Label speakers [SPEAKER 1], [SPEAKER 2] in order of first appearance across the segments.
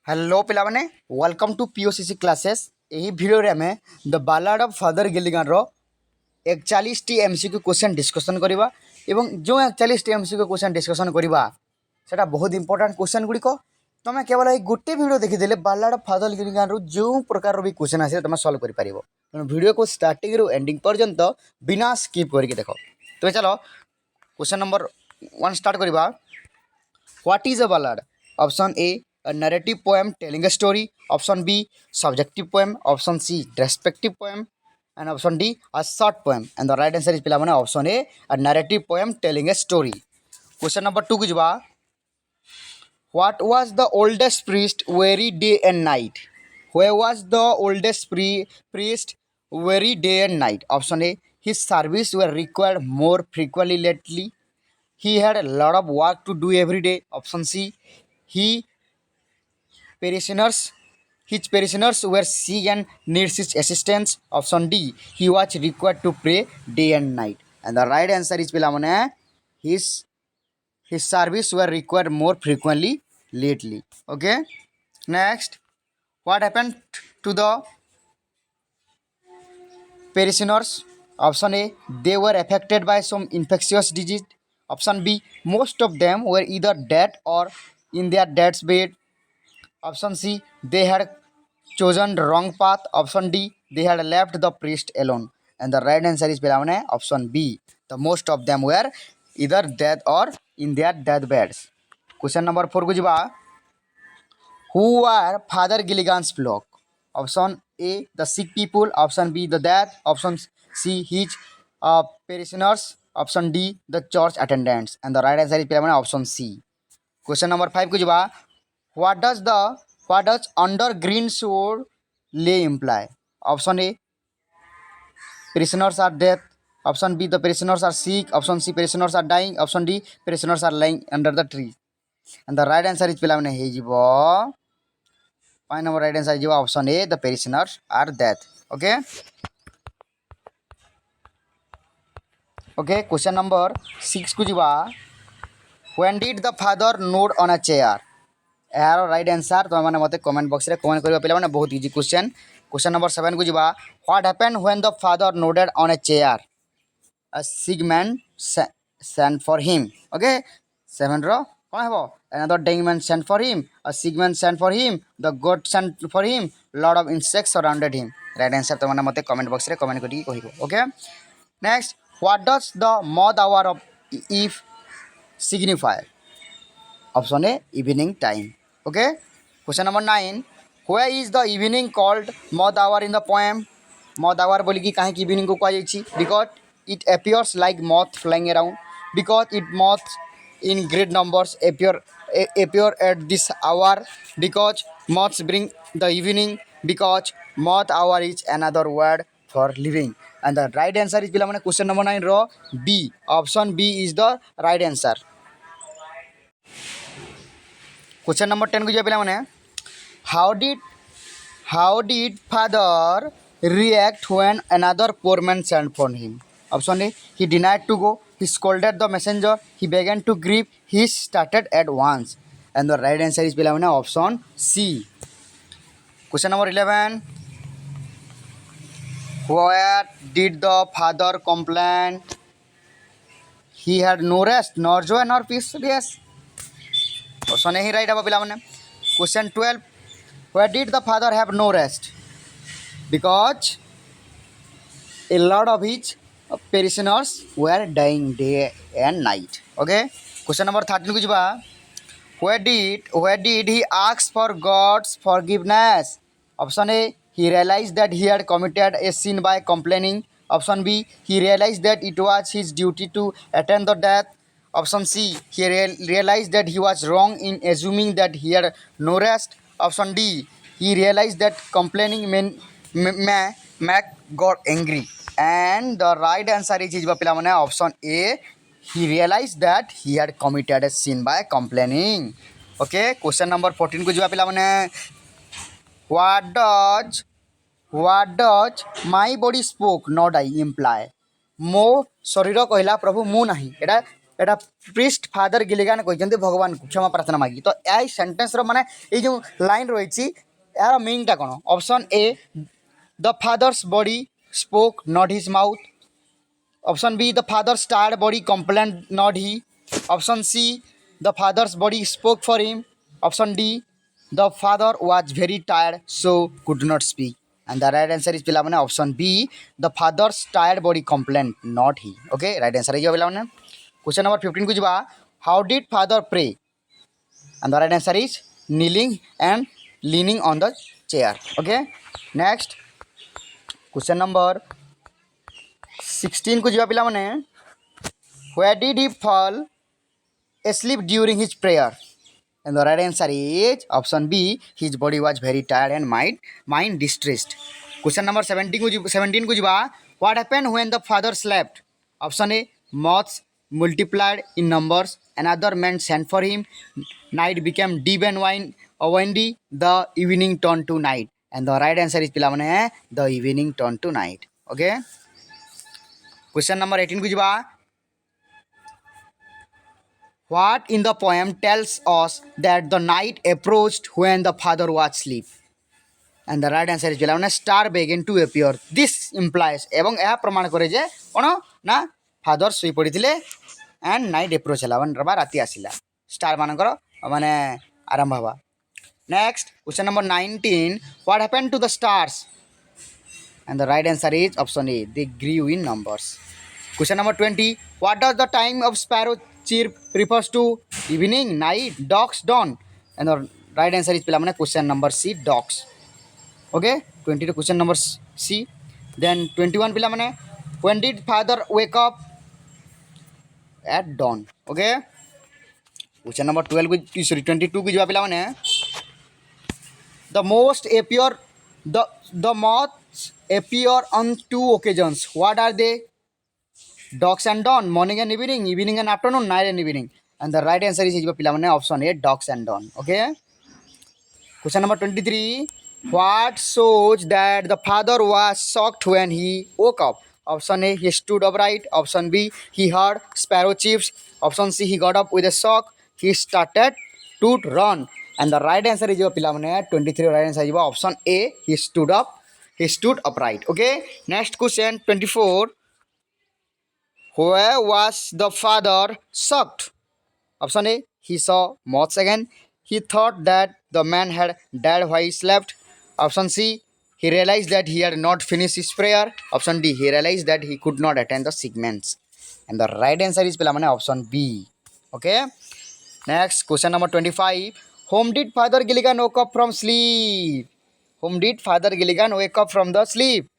[SPEAKER 1] Hello पिला माने welcome to POCC classes. यही भिडियो रे आमे the ballad of father Gilligan रो 41 टी एमसीक्यू क्वेश्चन डिस्कशन करबा एवं जो 41 टी एमसीक्यू क्वेश्चन डिस्कशन करबा सेटा बहुत इंपोर्टेंट क्वेश्चन गुडी को तमे केवल ए गुटे वीडियो देखि देले बालाड ऑफ फादर गिलिगान रो जो प्रकार रो भी क्वेश्चन आसे तमे सॉल्व करि परिबो। त वीडियो को स्टार्टिंग रो एंडिंग पर्यंत बिना स्किप करके देखो। तो चलो क्वेश्चन नंबर 1 स्टार्ट करबा। What is a ballad? Option A, a narrative poem telling a story. Option B, subjective poem. Option C, descriptive poem. And option D, a short poem. And the right answer is पिला माने option A, a narrative poem telling a story. Question number 2 कुछ what was the oldest priest very day and night? Where was the oldest priest very day and night? Option A, his service were required more frequently lately. He had a lot of work to do every day. Option C, he parishioners his parishioners were sick and needs his assistance. Option D, he was required to pray day and night. And the right answer is pilamane his service were required more frequently lately. Okay, next, what happened to the parishioners? Option A, they were affected by some infectious disease. Option B, most of them were either dead or in their death's bed. Option C, they had chosen the wrong path. Option D, they had left the priest alone. And the right answer is option B. The most of them were either dead or in their deathbeds. Question number 4 को जिबा, who were Father Gilligan's flock? Option A, the sick people. Option B, the dead. Option C, his parishioners. Option D, the church attendants. And the right answer is option C. Question number 5 को जिबा, what does under green sword lay imply? Option A, prisoners are dead. Option B, the prisoners are sick. Option C, prisoners are dying. Option D, prisoners are lying under the tree. And the right answer is पिलामने हे जिवो पाई number right answer जिवो option A, the prisoners are dead. Okay. Okay, question number 6 को जिवा, when did the father nod on a chair? यार right answer तो मैंने मत comment box रे comment करिबा पिला माने बहुत इजी क्वेश्चन। क्वेश्चन नंबर 7 को जिबा, what happened when the father nodded on a chair? A sick man send for him. Okay, 7 रो कोन हेबो? Another dying man send for him, a sick man send for him, the god send for him, lord of insects surrounded him. Right answer तो मैंने मत comment box रे comment करी कहिबो. Okay, next, what does the mod hour of if signify? Option A, evening time. Okay. Question number 9. Where is the evening called Mod hour in the poem? Mod hour बोली कि काहे कि evening को कहा जाइछि? Because it appears like moth flying around. Because it moths in great numbers appear at this hour. Because moths bring the evening. Because moth hour is another word for living. And the right answer is पिला माने question number 9 row B. Option B is the right answer. Question number 10 को जो पिला माने, how did father react when another poor man sent for him? Option A, he denied to go, he scolded the messenger, he began to grieve, he started at once. And the right answer is पिला माने option C. Question number 11, where did the father complain? He had no rest, nor joy, nor peace. Yes, option A he right है पिला माने. Question 12, where did the father have no rest? Because a lot of his parishioners were dying day and night. Okay. Question number 13 को जिबा, where did he ask for God's forgiveness? Option A, he realized that he had committed a sin by complaining. Option B, he realized that it was his duty to attend the death. Option C, he realized that he was wrong in assuming that he had no rest. Option D, he realized that complaining may make God angry. And the right answer is option A, he realized that he had committed a sin by complaining. Okay, question number 14 को जो पिला माने, what does my body spoke not I imply? मो शरीर कहला प्रभु मु नहीं, एटा एटा priest father गिलिगान कहते भगवान को क्षमा प्रार्थना मागी तो यही सेंटेंस माने ये जो लाइन रही यार मीनिंगटा कौन option A the father's body spoke not his mouth option B the father's tired body complained not he option C the father's body spoke for him option D the father was very tired so could not speak and the right answer is पिला माने option B the father's tired body complained not he okay right answer है पिला माने question number 15 को जवा how did father pray and the right answer is kneeling and leaning on the chair okay next question number 16 को जवा पिला माने where did he fall asleep during his prayer and the right answer is option b his body was very tired and mind distressed question number 17 को जवा what happened when the father slept option a moths multiplied in numbers another man sent for him night became deep and windy the evening turned to night and the right answer is pila mane the evening turned to night okay question number 18 को जवा what in the poem tells us that the night approached when the father was asleep and the right answer is pila mane star began to appear this implies ebong eha praman kore je kono na father sui podiଥିଲେ and night approach hela ବା ରାତି ଆସିଲା sh ମାନଙ୍କର ମାନେ ଆରମ୍ଭ ହବା next question number 19 what happened to the stars and the right answer is option a they grew in numbers question number 20 what does the time of sparrow chirp refers to evening night dusk dawn and the right answer is pila mane question number c dusk okay 20 to question number c then 21 pila mane when did father wake up at dawn okay question number 12 sorry 22 को जवा पिला माने the most appear the moths appear on two occasions what are they dusk and dawn morning and evening and afternoon night and evening and the right answer is jwa pila mane option a dusk and dawn okay question number 23 what shows that the father was shocked when he woke up option a he stood upright option b he heard sparrow chirps option c he got up with a shock he started to run and the right answer is pila mane 23 right answer is option a he stood upright okay next question 24 where was the father shocked option a he saw moths again he thought that the man had died while he slept option c he realized that he had not finished his prayer option d he realized that he could not attend the segments and the right answer is pila mane option b okay next question number 25 whom did father gilligan woke up from sleep whom did father gilligan wake up from the sleep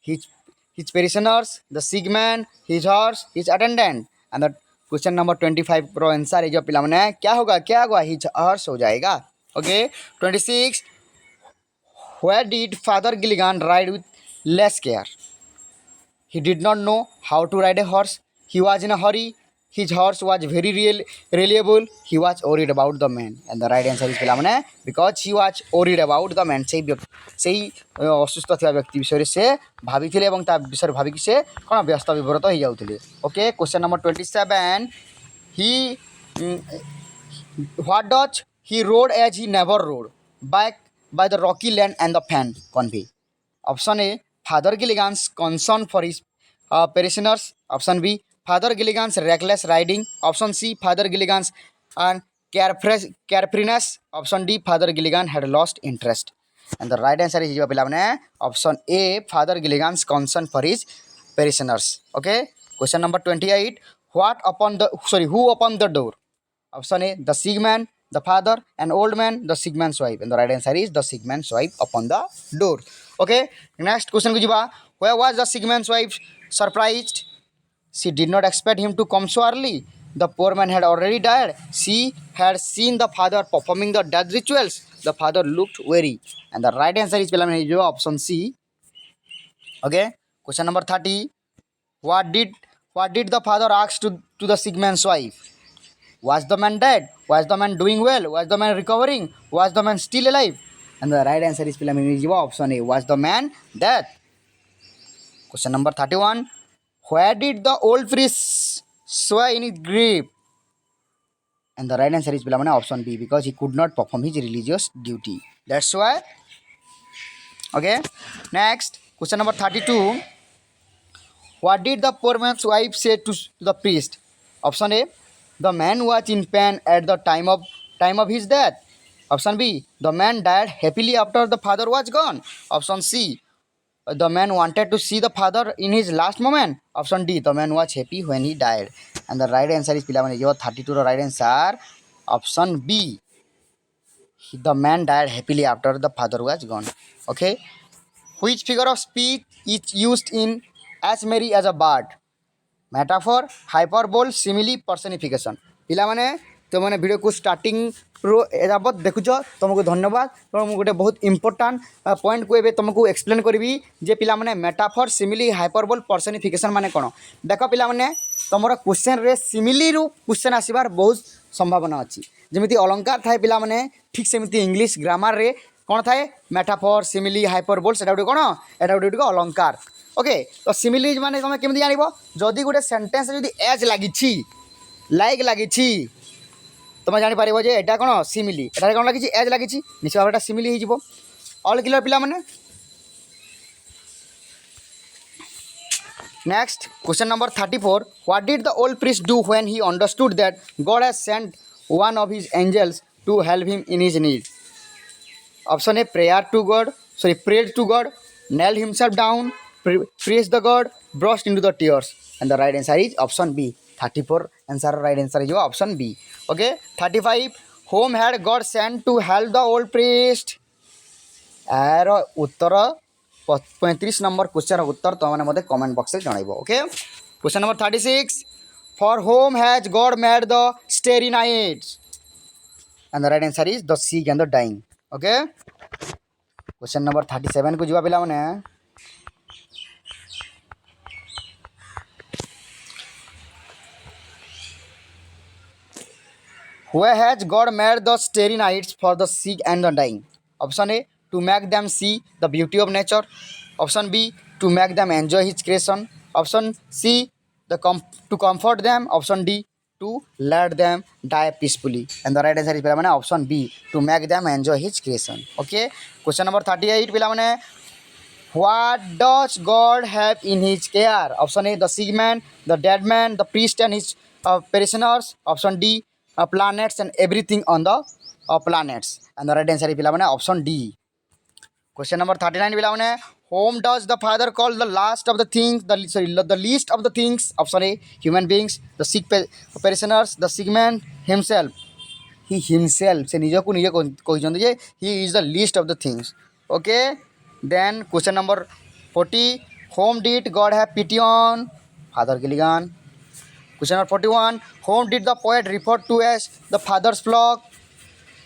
[SPEAKER 1] his parishioners the sick man his horse his attendant and the question number 25 pro answer है जो पिला मने क्या होगा his horse हो जाएगा okay 26 where did father Gilligan ride with less care he did not know how to ride a horse he was in a hurry his horse was very reliable he was worried about the man and the right answer is पिला मने because he was worried about the man सेही असुस्थ थिया व्यक्ति विषय रे से भाबिथिले एवं ता विषय भाबि कि से कोन व्यस्त विव्रत हो जाउथिले okay question number 27 he what does he rode as he never rode back by the rocky land and the fan convey option a father Gilligan's concern for his parishioners option b father Gilligan's reckless riding option c father Gilligan's carefreeness option d father Gilligan had lost interest and the right answer is option a father Gilligan's concern for his parishioners okay question number 28 who opened the door option a the sick man the father an old man the sick man's wife and the right answer is the sick man's wife upon the door okay next question ko jiba where was the sick man's wife surprised she did not expect him to come so early the poor man had already died she had seen the father performing the death rituals the father looked weary and the right answer is option c okay question number 30 what did the father ask to the sick man's wife was the man dead was the man doing well was the man recovering was the man still alive and the right answer is option a was the man dead question number 31 where did the old priest sway in his grip. And the right answer is pilamane option B, because he could not perform his religious duty. That's why. Okay. Next, question number 32. What did the poor man's wife say to the priest? Option A. The man was in pain at the time of his death. Option B. The man died happily after the father was gone. Option C. The man wanted to see the father in his last moment. Option D. The man was happy when he died. And the right answer is pilamane your 32 right answer. Option B. The man died happily after the father was gone. Okay. Which figure of speech is used in as merry as a bird? Metaphor hyperbole simile personification पिलामाने तुमने video को starting रो एजाबत देखुच तुमको धन्यवाद और मुझे गोटे बहुत important point को तुमको एक्सप्लेन करी जे पिलामाने मेटाफर सिमिली हाइपरबोल पर्सनिफिकेशन माने कौन देख पिलामाने तुम क्वेश्चन रे सिमिली रु क्वेश्चन आसबार बहुत संभावना अच्छी जमी अलंकार थाए पिलामाने ठीक सेमती इंग्लिश ग्रामर रे कौन थाए मेटाफर सिमिली हाइपरबोल से कौन एटा गोटे अलंकार ओके तो सिमिलीज माने तुम केमी जान जदि गोटे सेन्टेन्स जदि एज लगी लाइक लगी तुम जापर जे एटा कौन सिमिली एटा कौन लगी एज लगी निश्चित भाव सिमिली हो ऑल क्लियर पिला माने next question number 34 what did the old priest do when he understood that God has sent one of his angels to help him in his need option a prayer to God nailed himself down, praised the God, burst into the tears. And the right answer is option B. 34 answer right answer is option B. Okay. 35. Whom had God sent to help the old priest? यार उत्तर 35 number question उत्तर तुमने मते comment box में जणाइबो. Okay. Question number 36. For whom has God made the starry nights? And the right answer is the sick and the dying. Okay. Question number 37 को जुआ पिला माने Where has God made the starry nights for the sick and the dying? Option A, to make them see the beauty of nature. Option B, to make them enjoy his creation. Option C, to comfort them. Option D, to let them die peacefully. And the right answer is option B, to make them enjoy his creation. Okay. Question number 38 pilamane, what does God have in his care? Option A, the sick man, the dead man, the priest and his parishioners. Option D, planets and everything on the planets. And the right answer is option D. Question number 39 pilamane, whom does the father call the last of the things, the least of the things? Option A, human beings, the sick parishioners, the sick man himself. He himself se nijo ku nije kohichonti je he is the least of the things. Okay. Then question number 40, whom did God have pity on? Father Gilligan. Question number 41, whom did the poet refer to as the father's flock?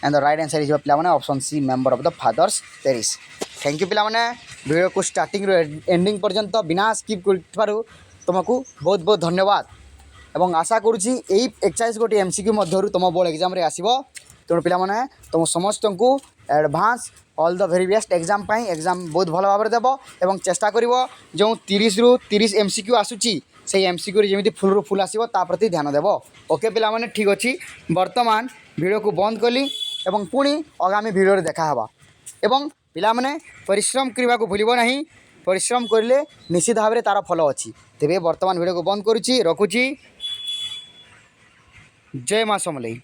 [SPEAKER 1] And the right answer is option C, member of the father's parish. Thank you पिलामने video को starting रो ending पर्यंत बिना skip करू तुमको बहुत बहुत धन्यवाद एवं आशा करुँची यही 41 गोटी एमसीक्यू मध्य तुम बोर्ड एग्जाम रे आसीबो तेणु पिलामने तुम समस्त को advance all the very best exam pi exam बहुत भल भाव देव एवं चेष्टा करिवो जो 30 रु 30 एमसीक्यू आसुची से एमसीक्यू जमी फुल रु फुल आसीबो ता प्रति ध्यान देव. ओके पिलामने ठीक अच्छी वर्तमान वीडियो को बंद कली एवं पुणी आगामी वीडियो रे देखा हवा एवं पिलामने परिश्रम करने को भूलिबो नहीं परिश्रम करले निश्चित भाव में तार फल अच्छी तेरे वर्तमान वीडियो को बंद करुच्ची रखुची. जय माँ समलेई.